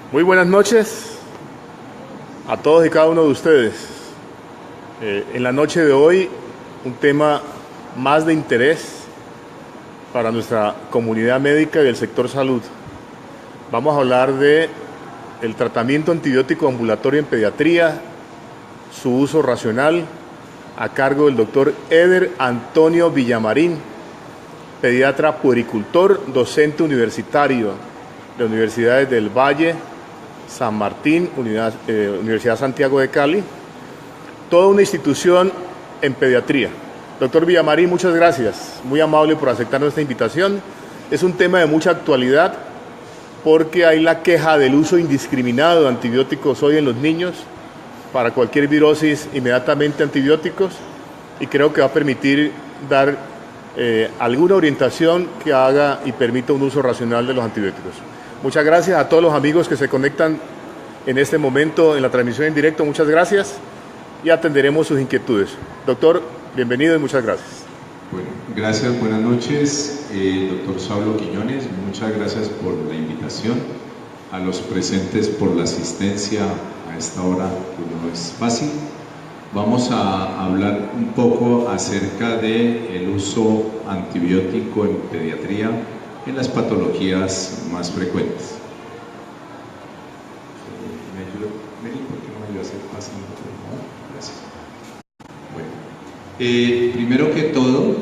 Muy buenas noches a todos y cada uno de ustedes. En la noche de hoy, un tema más de interés para nuestra comunidad médica y el sector salud. Vamos a hablar de el tratamiento antibiótico ambulatorio en pediatría, su uso racional, a cargo del doctor Eder Antonio Villamarín, pediatra puericultor, docente universitario de Universidades del Valle, San Martín, Universidad Santiago de Cali, toda una institución en pediatría. Doctor Villamarín, muchas gracias, muy amable por aceptar nuestra invitación. Es un tema de mucha actualidad porque hay la queja del uso indiscriminado de antibióticos hoy en los niños, para cualquier virosis inmediatamente antibióticos, y creo que va a permitir dar alguna orientación que haga y permita un uso racional de los antibióticos. Muchas gracias a todos los amigos que se conectan en este momento en la transmisión en directo. Muchas gracias y atenderemos sus inquietudes. Doctor, bienvenido y muchas gracias. Bueno, gracias, buenas noches, doctor Saulo Quiñones, muchas gracias por la invitación, a los presentes por la asistencia a esta hora que no es fácil. Vamos a hablar un poco acerca del uso antibiótico en pediatría en las patologías más frecuentes. ¿Me ayuda, Mary? ¿Por qué no me ayuda a hacer pasando, por favor? Gracias. Bueno, primero que todo,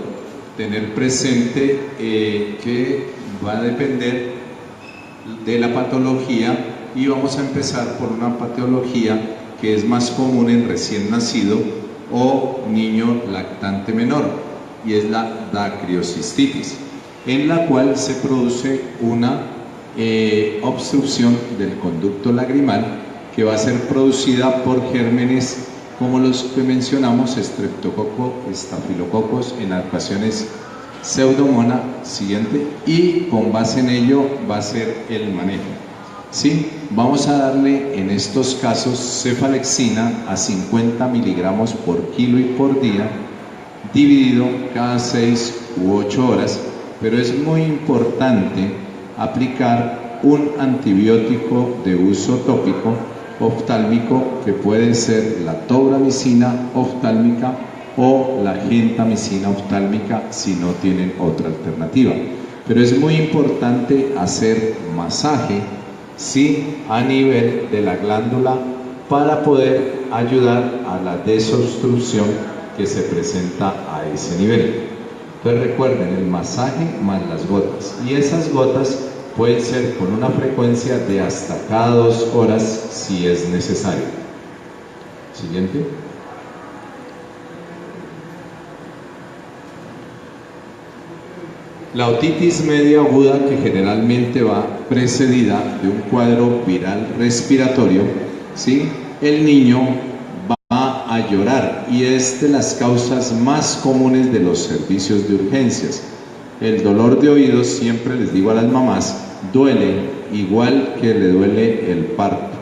tener presente que va a depender de la patología, y vamos a empezar por una patología que es más común en recién nacido o niño lactante menor, y es la dacriocistitis, en la cual se produce una obstrucción del conducto lagrimal que va a ser producida por gérmenes como los que mencionamos, estreptococo, estafilococos, en ocasiones pseudomonas, siguiente, y con base en ello va a ser el manejo. ¿Sí? Vamos a darle en estos casos cefalexina a 50 miligramos por kilo y por día, dividido cada 6 u 8 horas, pero es muy importante aplicar un antibiótico de uso tópico oftálmico, que puede ser la tobramicina oftálmica o la gentamicina oftálmica si no tienen otra alternativa. Pero es muy importante hacer masaje, sí, a nivel de la glándula, para poder ayudar a la desobstrucción que se presenta a ese nivel. Entonces recuerden, el masaje más las gotas, y esas gotas pueden ser con una frecuencia de hasta cada 2 horas si es necesario. Siguiente. La otitis media aguda, que generalmente va precedida de un cuadro viral respiratorio, ¿sí? El niño va a llorar, y es de las causas más comunes de los servicios de urgencias. El dolor de oídos, siempre les digo a las mamás, duele igual que le duele el parto,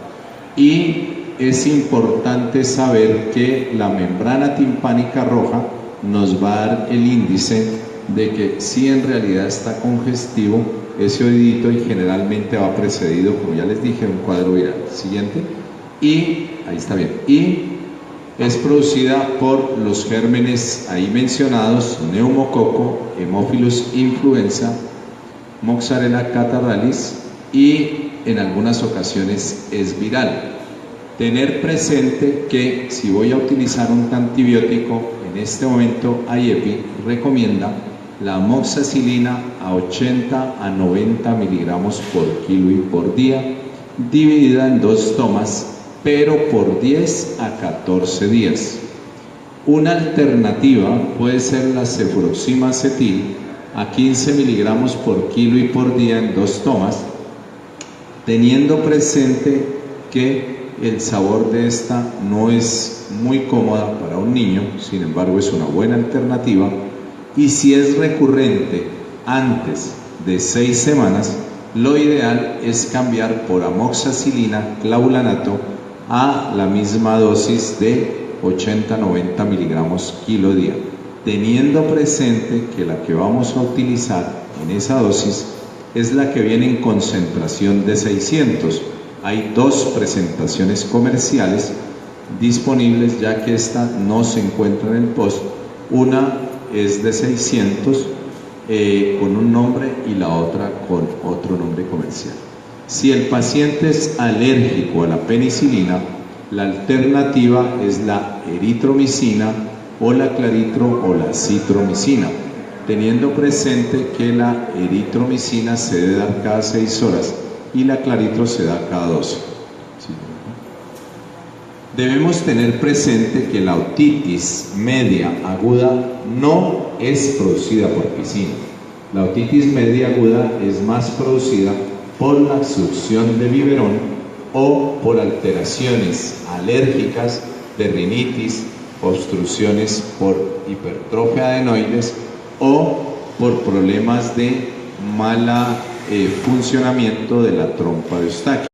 y es importante saber que la membrana timpánica roja nos va a dar el índice de que sí, en realidad está congestivo ese oídito, y generalmente va precedido, como ya les dije, de un cuadro viral. Siguiente. Y ahí está bien. Y es producida por los gérmenes ahí mencionados: neumococo, Haemophilus influenza, Moxarella catarrhalis, y en algunas ocasiones es viral. Tener presente que si voy a utilizar un antibiótico, en este momento IEPI recomienda la amoxicilina a 80 a 90 miligramos por kilo y por día, dividida en 2 tomas, pero por 10 a 14 días. Una alternativa puede ser la cefuroxima-acetil a 15 miligramos por kilo y por día en 2 tomas, teniendo presente que el sabor de esta no es muy cómoda para un niño, sin embargo es una buena alternativa. Y si es recurrente antes de 6 semanas, lo ideal es cambiar por amoxicilina clavulonato a la misma dosis de 80-90 miligramos kilo día, teniendo presente que la que vamos a utilizar en esa dosis es la que viene en concentración de 600, Hay 2 presentaciones comerciales disponibles, ya que esta no se encuentra en el post. Una es de 600 con un nombre y la otra con otro nombre comercial. Si el paciente es alérgico a la penicilina, la alternativa es la eritromicina o la claritro o la citromicina, teniendo presente que la eritromicina se debe dar cada 6 horas y la claritro se da cada 12. Debemos tener presente que la otitis media aguda no es producida por piscina. La otitis media aguda es más producida por la absorción de biberón o por alteraciones alérgicas de rinitis, obstrucciones por hipertrofia de adenoides o por problemas de mala funcionamiento de la trompa de Eustaquio.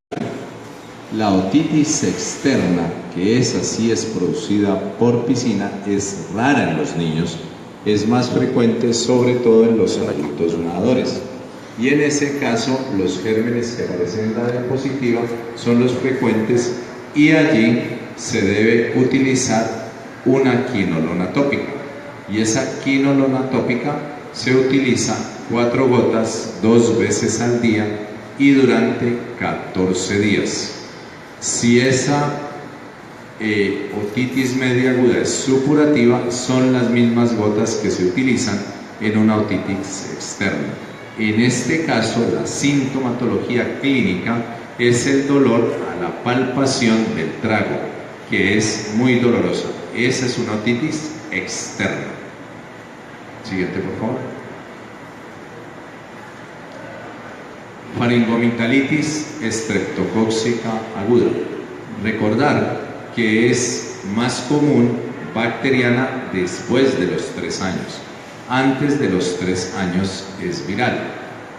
La otitis externa, que esa sí es producida por piscina, es rara en los niños, es más frecuente sobre todo en los adultos nadadores. Y en ese caso, los gérmenes que aparecen en la diapositiva son los frecuentes y allí se debe utilizar una quinolona tópica. Y esa quinolona tópica se utiliza 4 gotas 2 veces al día y durante 14 días. Si esa otitis media aguda es supurativa, son las mismas gotas que se utilizan en una otitis externa. En este caso, la sintomatología clínica es el dolor a la palpación del trago, que es muy dolorosa. Esa es una otitis externa. Siguiente, por favor. Faringomicalitis estreptocóxica aguda. Recordar que es más común bacteriana después de los 3 años. Antes de los 3 años es viral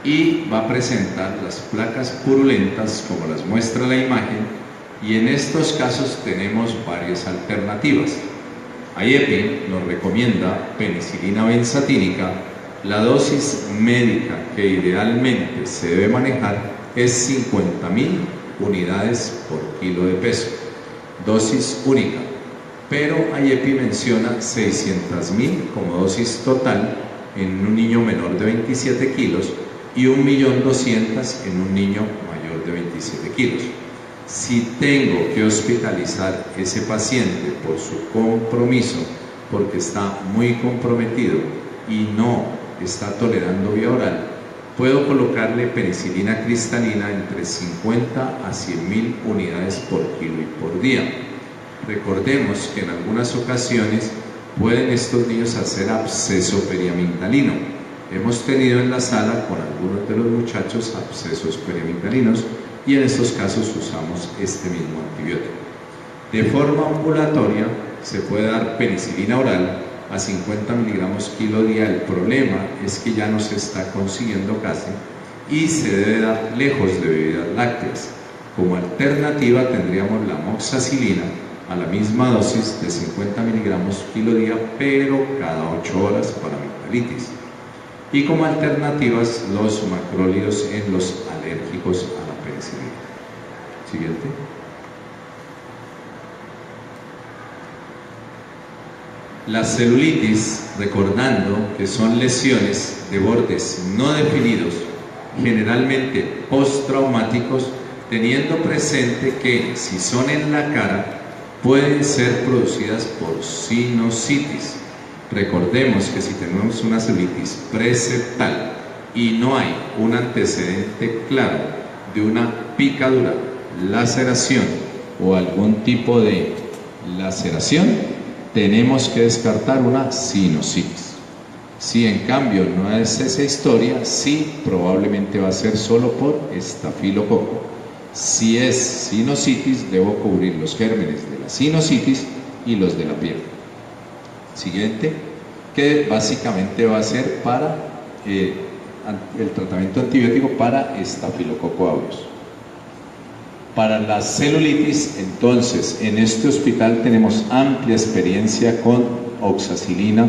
y va a presentar las placas purulentas como las muestra la imagen, y en estos casos tenemos varias alternativas. AIEPI nos recomienda penicilina benzatínica. La dosis médica que idealmente se debe manejar es 50.000 unidades por kilo de peso, dosis única, pero AIEPI menciona 600.000 como dosis total en un niño menor de 27 kilos y 1.200.000 en un niño mayor de 27 kilos. Si tengo que hospitalizar ese paciente por su compromiso, porque está muy comprometido y no está tolerando vía oral, puedo colocarle penicilina cristalina entre 50 a 100.000 unidades por kilo y por día. Recordemos que en algunas ocasiones pueden estos niños hacer absceso periamigdalino. Hemos tenido en la sala con algunos de los muchachos abscesos periamigdalinos y en estos casos usamos este mismo antibiótico. De forma ambulatoria se puede dar penicilina oral a 50 miligramos kilo día. El problema es que ya no se está consiguiendo casi y se debe dar lejos de bebidas lácteas. Como alternativa tendríamos la amoxicilina a la misma dosis de 50 miligramos kilo día, pero cada 8 horas para amigdalitis. Y como alternativas los macrólidos en los alérgicos a la penicilina. Siguiente. La celulitis, recordando que son lesiones de bordes no definidos, generalmente postraumáticos, teniendo presente que si son en la cara, pueden ser producidas por sinusitis. Recordemos que si tenemos una celulitis preseptal y no hay un antecedente claro de una picadura, laceración o algún tipo de laceración, tenemos que descartar una sinusitis. Si en cambio no es esa historia, sí, probablemente va a ser solo por estafilococo. Si es sinusitis, debo cubrir los gérmenes de la sinusitis y los de la piel. Siguiente, que básicamente va a ser para el tratamiento antibiótico para estafilococo aureus. Para la celulitis, entonces, en este hospital tenemos amplia experiencia con oxacilina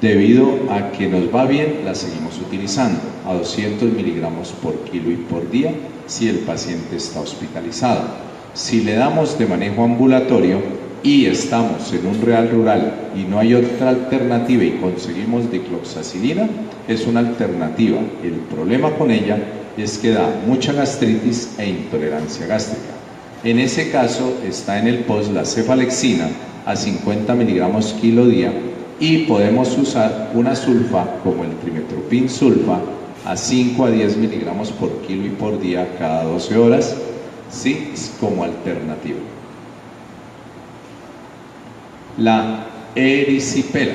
Debido a que nos va bien, la seguimos utilizando a 200 miligramos por kilo y por día si el paciente está hospitalizado. Si le damos de manejo ambulatorio y estamos en un real rural y no hay otra alternativa y conseguimos dicloxacilina, es una alternativa. El problema con ella es que da mucha gastritis e intolerancia gástrica. En ese caso está en el POS la cefalexina a 50 miligramos kilo día y podemos usar una sulfa como el trimetoprim sulfa a 5 a 10 miligramos por kilo y por día cada 12 horas, ¿sí? Como alternativa. La erisipela,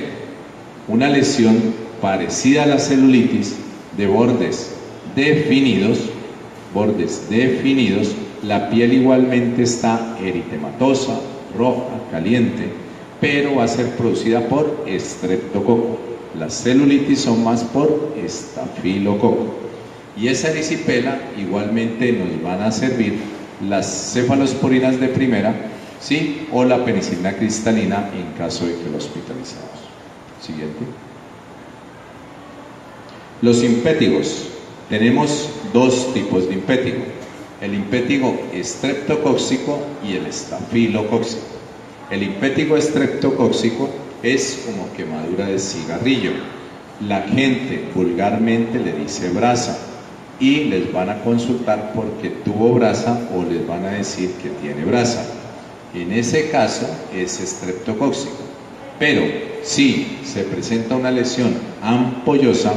una lesión parecida a la celulitis de bordes definidos, la piel igualmente está eritematosa, roja, caliente, pero va a ser producida por estreptococo. Las celulitis son más por estafilococo. Y esa erisipela igualmente nos van a servir las cefalosporinas de primera, ¿sí? O la penicilina cristalina en caso de que lo hospitalicemos. Siguiente. Los impétigos. Tenemos dos tipos de impétigo. El impétigo estreptocóxico y el estafilocóxico. El impétigo estreptocóxico es como quemadura de cigarrillo. La gente vulgarmente le dice brasa y les van a consultar porque tuvo brasa o les van a decir que tiene brasa. En ese caso es estreptocóxico. Pero si se presenta una lesión ampollosa,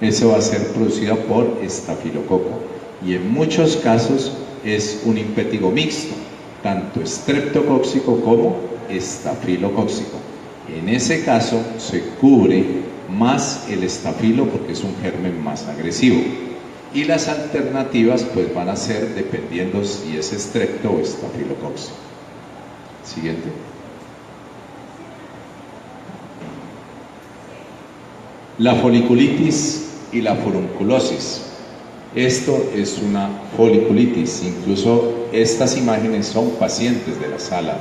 eso va a ser producido por estafilococo. Y en muchos casos es un impétigo mixto, tanto estreptocóxico como estafilocóxico. En ese caso se cubre más el estafilo porque es un germen más agresivo. Y las alternativas pues van a ser dependiendo si es estrepto o estafilocóxico. Siguiente. La foliculitis y la furunculosis. Esto es una foliculitis, incluso estas imágenes son pacientes de la sala.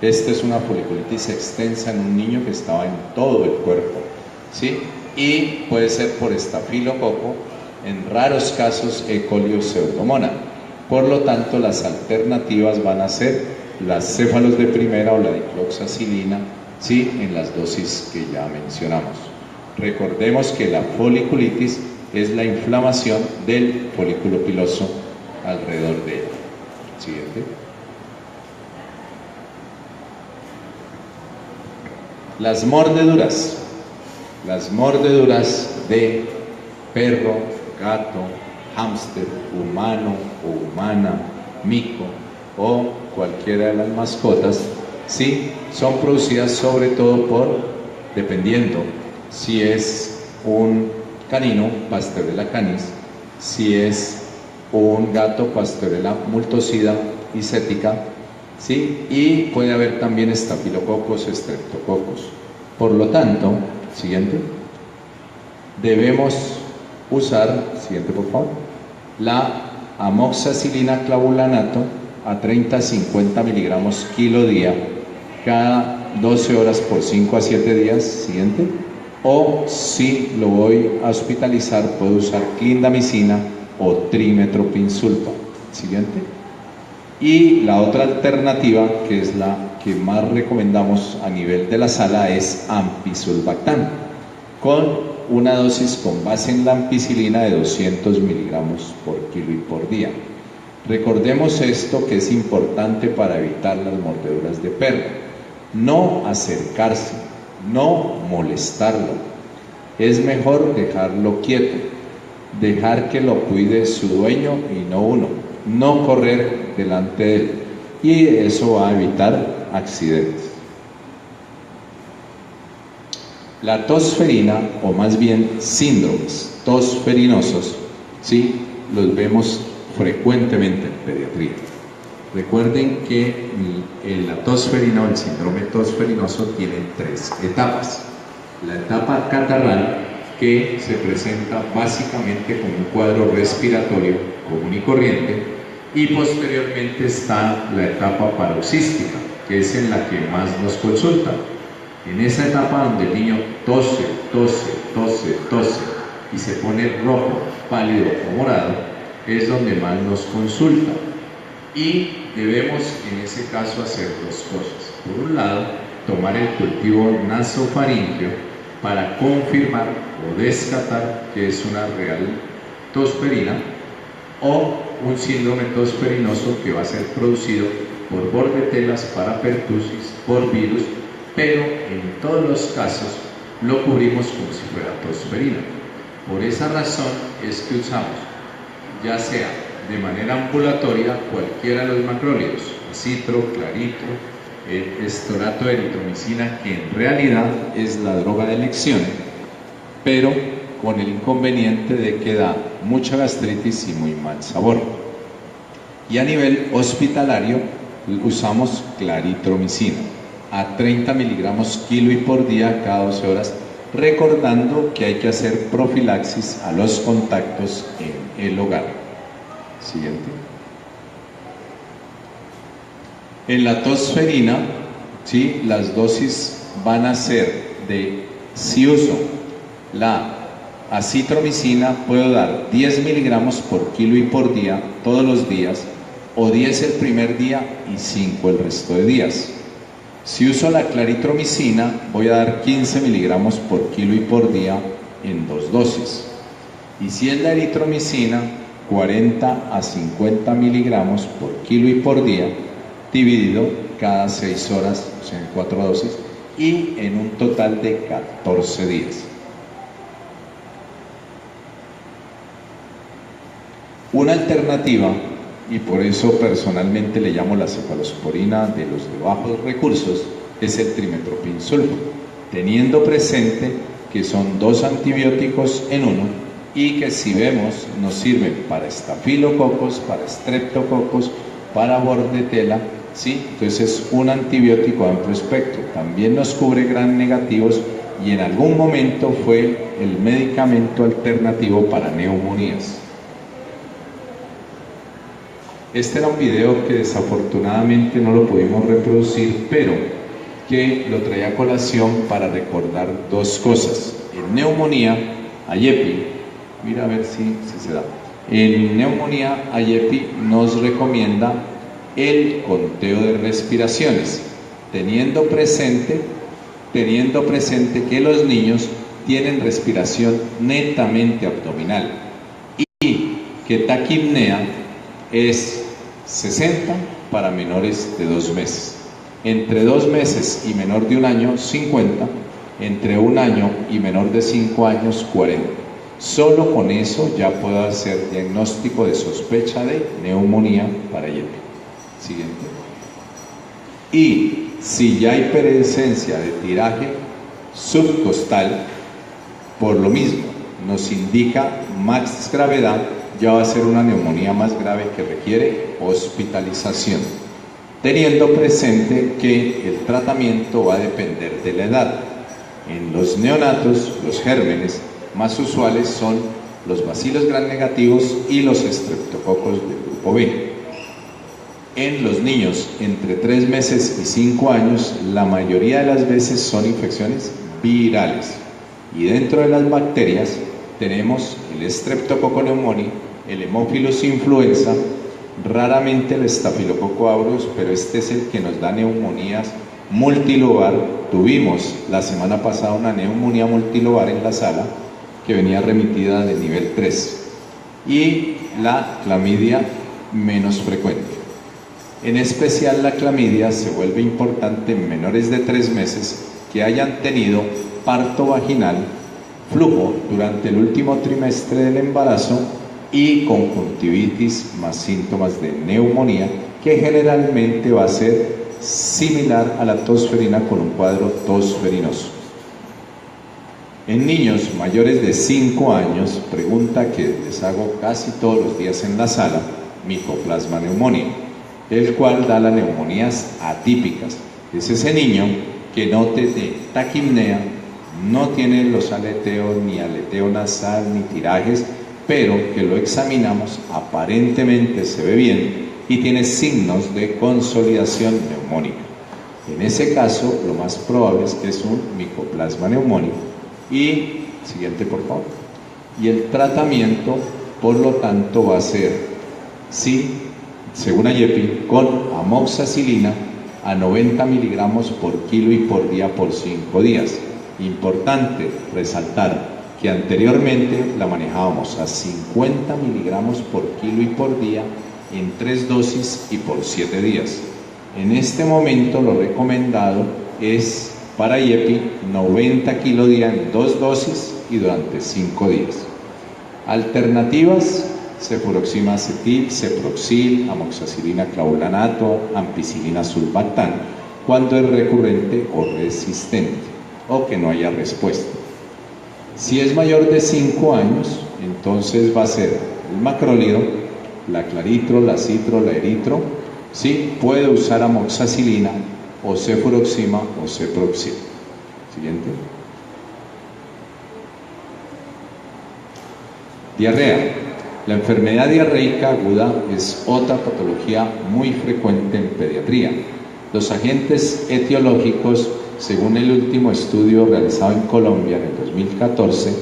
Esta es una foliculitis extensa en un niño que estaba en todo el cuerpo, ¿sí? Y puede ser por estafilococo, en raros casos E. coli o pseudomonas. Por lo tanto, las alternativas van a ser las céfalos de primera o la dicloxacilina, ¿sí? En las dosis que ya mencionamos. Recordemos que la foliculitis es la inflamación del folículo piloso alrededor de él. Siguiente. Las mordeduras. Las mordeduras de perro, gato, hámster, humano o humana, mico o cualquiera de las mascotas, sí, son producidas sobre todo dependiendo si es un canino, Pasteurella canis, si es un gato, Pasteurella multocida y cética, ¿sí? Y puede haber también estafilococos, estreptococos. Por lo tanto, siguiente, debemos usar, siguiente por favor, la amoxicilina clavulanato a 30-50 miligramos kilo día cada 12 horas por 5 a 7 días, siguiente. O si lo voy a hospitalizar, puedo usar clindamicina o trimetoprim sulfa. Siguiente. Y la otra alternativa, que es la que más recomendamos a nivel de la sala, es ampicilbactam, con una dosis con base en la ampicilina de 200 miligramos por kilo y por día. Recordemos esto que es importante para evitar las mordeduras de perro. No acercarse, no molestarlo. Es mejor dejarlo quieto, dejar que lo cuide su dueño y no uno, no correr delante de él, y eso va a evitar accidentes. La tosferina, o más bien síndromes tosferinosos, ¿sí? Los vemos frecuentemente en pediatría. Recuerden que la tosferina o el síndrome tosferinoso tiene 3 etapas. La etapa catarral, que se presenta básicamente como un cuadro respiratorio común y corriente, y posteriormente está la etapa paroxística, que es en la que más nos consultan. En esa etapa donde el niño tose, tose, tose, tose y se pone rojo, pálido o morado, es donde más nos consulta. Y debemos en ese caso hacer dos cosas. Por un lado, tomar el cultivo nasofaríngeo para confirmar o descartar que es una real tosferina o un síndrome tosferinoso que va a ser producido por bordetelas, parapertussis, por virus, pero en todos los casos lo cubrimos como si fuera tosferina. Por esa razón es que usamos, ya sea de manera ambulatoria, cualquiera de los macrólidos, acitro, clarito, el estorato de eritromicina, que en realidad es la droga de elección, pero con el inconveniente de que da mucha gastritis y muy mal sabor. Y a nivel hospitalario usamos claritromicina a 30 miligramos kilo y por día cada 12 horas, recordando que hay que hacer profilaxis a los contactos en el hogar. Siguiente. En la tosferina, ¿sí?, las dosis van a ser de, si uso la acitromicina, puedo dar 10 miligramos por kilo y por día todos los días, o 10 el primer día y 5 el resto de días. Si uso la claritromicina, voy a dar 15 miligramos por kilo y por día en 2 dosis. Y si es la eritromicina, 40 a 50 miligramos por kilo y por día, dividido cada 6 horas, o sea, en 4 dosis, y en un total de 14 días. Una alternativa, y por eso personalmente le llamo la cefalosporina de los de bajos recursos, es el trimestoprim sulfa, teniendo presente que son 2 antibióticos en uno y que, si vemos, nos sirven para estafilococos, para streptococos, para bordetela, ¿sí? Entonces es un antibiótico de amplio espectro, también nos cubre gram negativos y en algún momento fue el medicamento alternativo para neumonías. Este era un video que desafortunadamente no lo pudimos reproducir, pero que lo traía a colación para recordar 2 cosas. En neumonía, AYEPI, mira a ver si se da. En neumonía, AYEPI nos recomienda el conteo de respiraciones, teniendo presente que los niños tienen respiración netamente abdominal y que taquipnea es 60 para menores de 2 meses, entre 2 meses y menor de 1 año 50, entre 1 año y menor de 5 años 40. Solo con eso ya puedo hacer diagnóstico de sospecha de neumonía para AYEPI. Siguiente. Y si ya hay presencia de tiraje subcostal, por lo mismo nos indica más gravedad, ya va a ser una neumonía más grave que requiere hospitalización, teniendo presente que el tratamiento va a depender de la edad. En los neonatos, los gérmenes más usuales son los bacilos gram negativos y los estreptococos del grupo B. En los niños entre 3 meses y 5 años, la mayoría de las veces son infecciones virales. Y dentro de las bacterias tenemos el Streptococcus pneumoniae, el Haemophilus influenza, raramente el Staphylococcus aureus, pero este es el que nos da neumonías multilobar. Tuvimos la semana pasada una neumonía multilobar en la sala que venía remitida de nivel 3, y la clamidia menos frecuente. En especial la clamidia se vuelve importante en menores de 3 meses que hayan tenido parto vaginal, flujo durante el último trimestre del embarazo y conjuntivitis más síntomas de neumonía, que generalmente va a ser similar a la tosferina con un cuadro tosferinoso. En niños mayores de 5 años, pregunta que les hago casi todos los días en la sala, Mycoplasma pneumoniae, el cual da las neumonías atípicas. Es ese niño que no tiene taquipnea, no tiene los aleteos, ni aleteo nasal, ni tirajes, pero que lo examinamos, aparentemente se ve bien y tiene signos de consolidación neumónica. En ese caso, lo más probable es que es un micoplasma neumónico. Y, siguiente por favor. Y el tratamiento, por lo tanto, va a ser, sí, según AYEPI, con amoxicilina a 90 miligramos por kilo y por día por 5 días. Importante resaltar que anteriormente la manejábamos a 50 miligramos por kilo y por día en 3 dosis y por 7 días. En este momento lo recomendado es para AYEPI 90 kilo día en 2 dosis y durante 5 días. Alternativas: cefuroxima acetil, ceproxil, amoxicilina clavulanato, ampicilina sulbactam, cuando es recurrente o resistente o que no haya respuesta. Si es mayor de 5 años, entonces va a ser el macrólido, la claritro, la citro, la eritro. Sí, puede usar amoxicilina o cefuroxima o ceproxil. Siguiente. Diarrea. La enfermedad diarreica aguda es otra patología muy frecuente en pediatría. Los agentes etiológicos, según el último estudio realizado en Colombia en el 2014,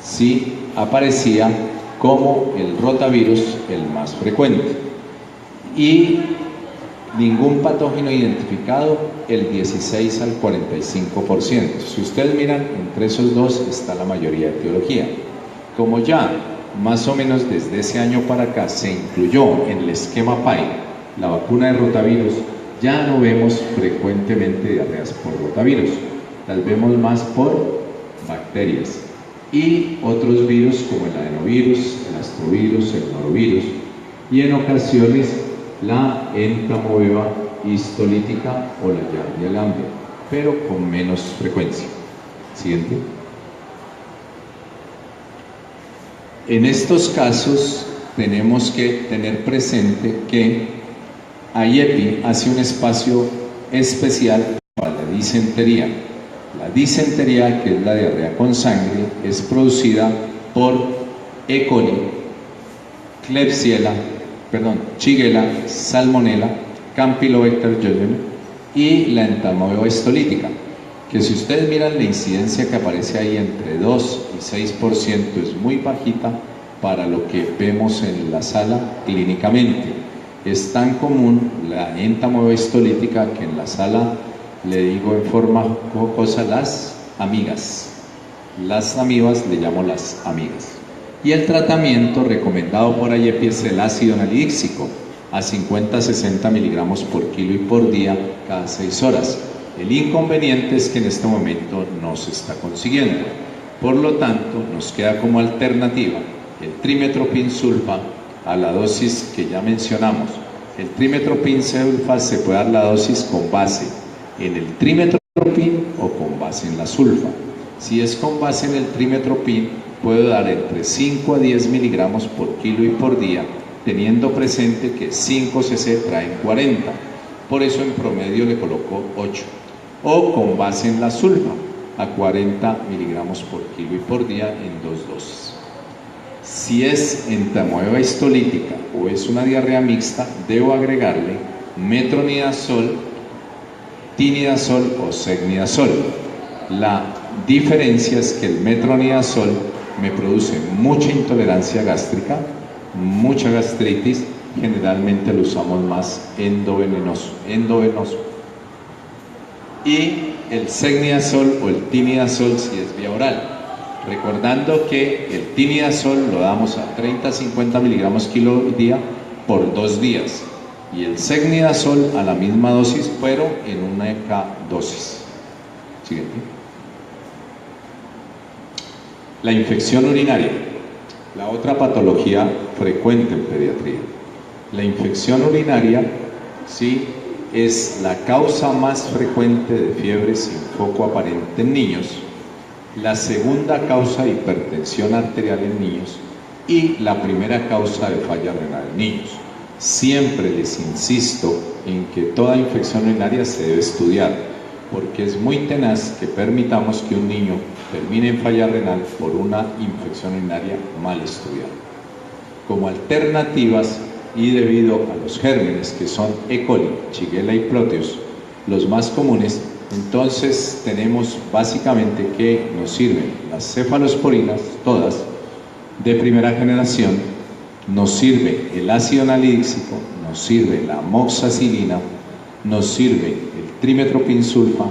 sí aparecía como el rotavirus el más frecuente. Y ningún patógeno identificado, el 16 al 45%. Si ustedes miran, entre esos dos está la mayoría de etiología. Como ya más o menos desde ese año para acá se incluyó en el esquema PAI la vacuna de rotavirus, ya no vemos frecuentemente diarreas por rotavirus, las vemos más por bacterias y otros virus como el adenovirus, el astrovirus, el norovirus, y en ocasiones la entamoeba histolítica o la Yardia lambda, pero con menos frecuencia. Siguiente. En estos casos tenemos que tener presente que AYEPI hace un espacio especial para la disentería. La disentería, que es la diarrea con sangre, es producida por E. coli, Shigella, Salmonella, Campylobacter jejuni y la entamoeba histolítica, que si ustedes miran la incidencia que aparece ahí entre 2 y 6% es muy bajita para lo que vemos en la sala clínicamente. Es tan común la entamoeba histolítica que en la sala le digo en forma jocosa las amigas. Las amibas le llamo las amigas. Y el tratamiento recomendado por AYEPI es el ácido anhidríxico a 50-60 miligramos por kilo y por día cada 6 horas. El inconveniente es que en este momento no se está consiguiendo. Por lo tanto, nos queda como alternativa el trimetoprim sulfa a la dosis que ya mencionamos. El trimetoprim sulfa se puede dar la dosis con base en el trimetoprim o con base en la sulfa. Si es con base en el trimetoprim, puedo dar entre 5 a 10 miligramos por kilo y por día, teniendo presente que 5 cc traen 40. Por eso en promedio le coloco 8. O con base en la sulfa a 40 miligramos por kilo y por día en 2 dosis. Si es entamoeba histolítica o es una diarrea mixta, debo agregarle metronidazol, tinidazol o secnidazol. La diferencia es que el metronidazol me produce mucha intolerancia gástrica, mucha gastritis, generalmente lo usamos más endovenoso. Y el secnidazol o el tinidazol si es vía oral. Recordando que el tinidazol lo damos a 30-50 miligramos kilo día por 2 días. Y el secnidazol a la misma dosis, pero en una dosis. Siguiente. La infección urinaria, la otra patología frecuente en pediatría. La infección urinaria, sí, es la causa más frecuente de fiebre sin foco aparente en niños, la segunda causa de hipertensión arterial en niños y la primera causa de falla renal en niños. Siempre les insisto en que toda infección urinaria se debe estudiar, porque es muy tenaz que permitamos que un niño termine en falla renal por una infección urinaria mal estudiada. Como alternativas y debido a los gérmenes que son E. coli, Shigella y Proteus, los más comunes. Entonces tenemos básicamente que nos sirven las cefalosporinas, todas, de primera generación, nos sirve el ácido anhídrico, nos sirve la amoxicilina, nos sirve el trimetropinsulfa,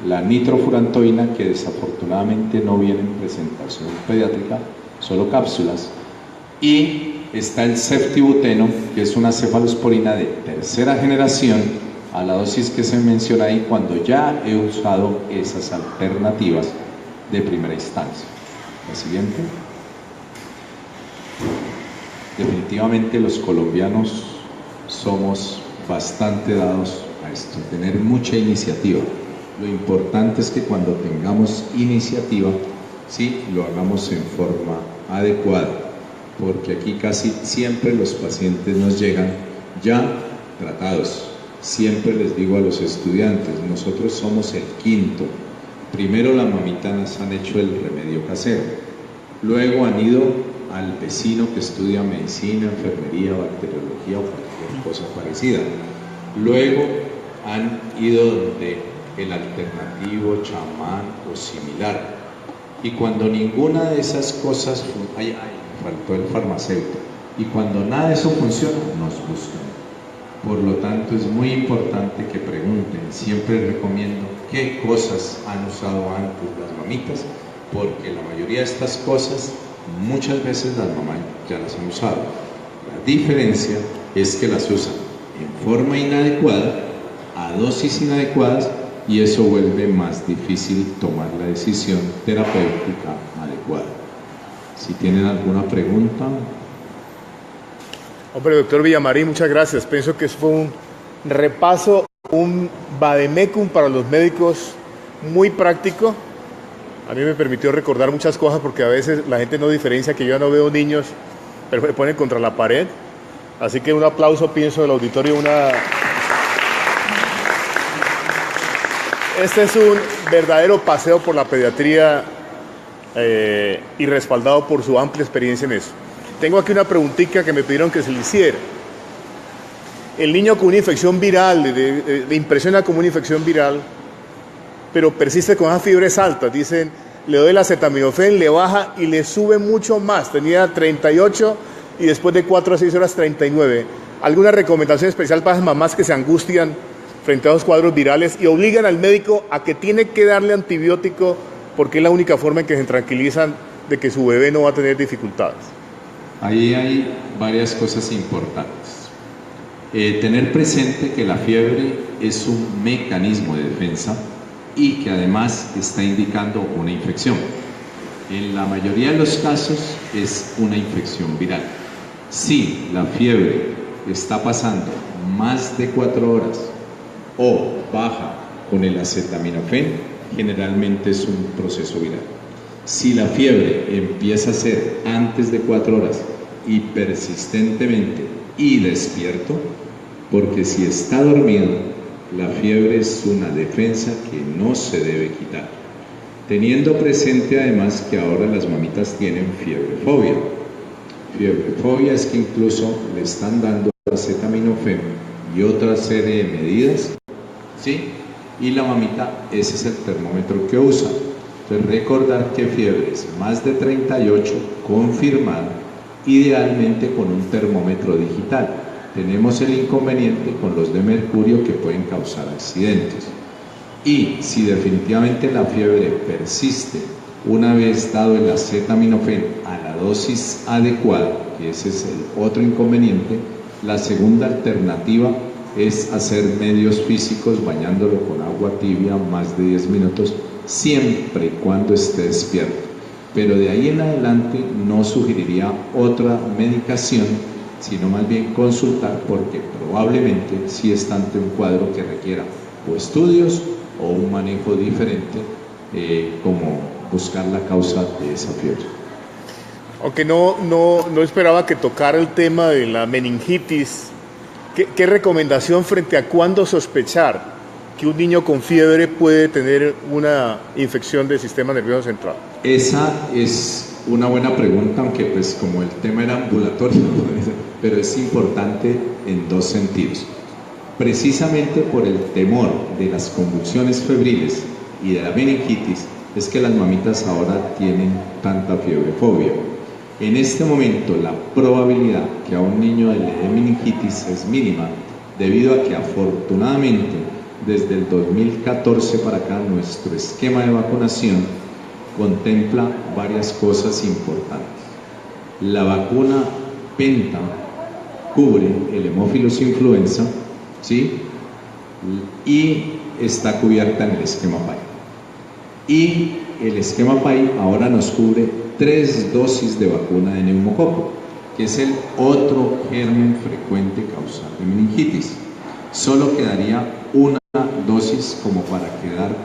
la nitrofurantoína, que desafortunadamente no viene en presentación pediátrica, solo cápsulas, y está el ceftibuteno, que es una cefalosporina de tercera generación, a la dosis que se menciona ahí, cuando ya he usado esas alternativas de primera instancia. La siguiente. Definitivamente los colombianos somos bastante dados a esto, tener mucha iniciativa. Lo importante es que cuando tengamos iniciativa, sí, lo hagamos en forma adecuada, porque aquí casi siempre los pacientes nos llegan ya tratados. Siempre les digo a los estudiantes, nosotros somos el quinto. Primero las mamitas han hecho el remedio casero, luego han ido al vecino que estudia medicina, enfermería, bacteriología o cualquier cosa parecida. Luego han ido donde el alternativo, chamán o similar. Y cuando ninguna de esas cosas, faltó el farmacéutico, y cuando nada de eso funciona, nos buscan. Por lo tanto, es muy importante que pregunten. Siempre recomiendo qué cosas han usado antes las mamitas, porque la mayoría de estas cosas, muchas veces las mamás ya las han usado. La diferencia es que las usan en forma inadecuada, a dosis inadecuadas, y eso vuelve más difícil tomar la decisión terapéutica adecuada. Si tienen alguna pregunta. Hombre, doctor Villamarín, muchas gracias. Pienso que fue un repaso, un vademecum para los médicos muy práctico. A mí me permitió recordar muchas cosas, porque a veces la gente no diferencia que yo ya no veo niños, pero me ponen contra la pared. Así que un aplauso, pienso, del auditorio. Este es un verdadero paseo por la pediatría y respaldado por su amplia experiencia en eso. Tengo aquí una preguntita que me pidieron que se le hiciera. El niño con una infección viral, le impresiona como una infección viral, pero persiste con esas fiebres altas. Dicen, le doy el acetaminofén, le baja y le sube mucho más. Tenía 38 y después de 4 a 6 horas 39. ¿Alguna recomendación especial para las mamás que se angustian frente a los cuadros virales y obligan al médico a que tiene que darle antibiótico porque es la única forma en que se tranquilizan de que su bebé no va a tener dificultades? Ahí hay varias cosas importantes. Tener presente que la fiebre es un mecanismo de defensa y que además está indicando una infección. En la mayoría de los casos es una infección viral. Si la fiebre está pasando más de 4 horas o baja con el acetaminofén, generalmente es un proceso viral. Si la fiebre empieza a ser antes de 4 horas y persistentemente y despierto, porque si está dormido, la fiebre es una defensa que no se debe quitar. Teniendo presente además que ahora las mamitas tienen fiebrefobia. Fiebrefobia es que incluso le están dando acetaminofén y otra serie de medidas, ¿sí? Y la mamita, ese es el termómetro que usa. Entonces, recordar que fiebre es más de 38, confirmada, idealmente con un termómetro digital. Tenemos el inconveniente con los de mercurio que pueden causar accidentes. Y si definitivamente la fiebre persiste una vez dado el acetaminofén a la dosis adecuada, que ese es el otro inconveniente, la segunda alternativa es hacer medios físicos bañándolo con agua tibia más de 10 minutos, siempre y cuando esté despierto. Pero de ahí en adelante no sugeriría otra medicación, sino más bien consultar, porque probablemente sí está ante un cuadro que requiera o estudios o un manejo diferente, como buscar la causa de esa fiebre. Aunque no esperaba que tocara el tema de la meningitis, ¿qué recomendación frente a cuándo sospechar que un niño con fiebre puede tener una infección del sistema nervioso central? Esa es una buena pregunta, aunque pues como el tema era ambulatorio, pero es importante en dos sentidos. Precisamente por el temor de las convulsiones febriles y de la meningitis es que las mamitas ahora tienen tanta fiebrefobia. En este momento la probabilidad que a un niño le dé meningitis es mínima, debido a que afortunadamente desde el 2014 para acá nuestro esquema de vacunación contempla varias cosas importantes. La vacuna Penta cubre el Haemophilus influenza, ¿sí? Y está cubierta en el esquema PAI. Y el esquema PAI ahora nos cubre 3 dosis de vacuna de neumococo, que es el otro germen frecuente causal de meningitis. Solo quedaría una dosis como para quedar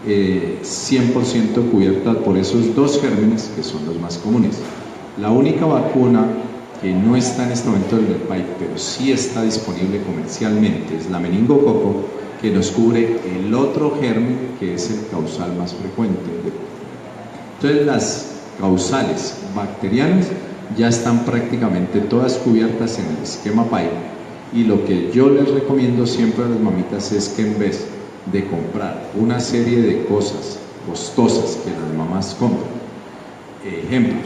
100% cubierta por esos 2 gérmenes que son los más comunes. La única vacuna que no está en este momento en el PAI, pero sí está disponible comercialmente, es la meningococo, que nos cubre el otro germen que es el causal más frecuente. Entonces las causales bacterianas ya están prácticamente todas cubiertas en el esquema PAI, y lo que yo les recomiendo siempre a las mamitas es que en vez de comprar una serie de cosas costosas que las mamás compran, ejemplos,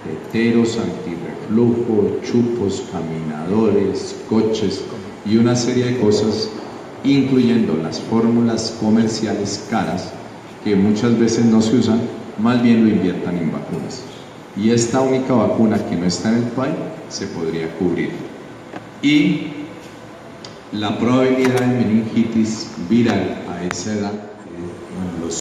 teteros, antirreflujo, chupos, caminadores, coches y una serie de cosas, incluyendo las fórmulas comerciales caras que muchas veces no se usan, más bien lo inviertan en vacunas. Y esta única vacuna que no está en el PAI se podría cubrir. Y la probabilidad de meningitis viral a esa edad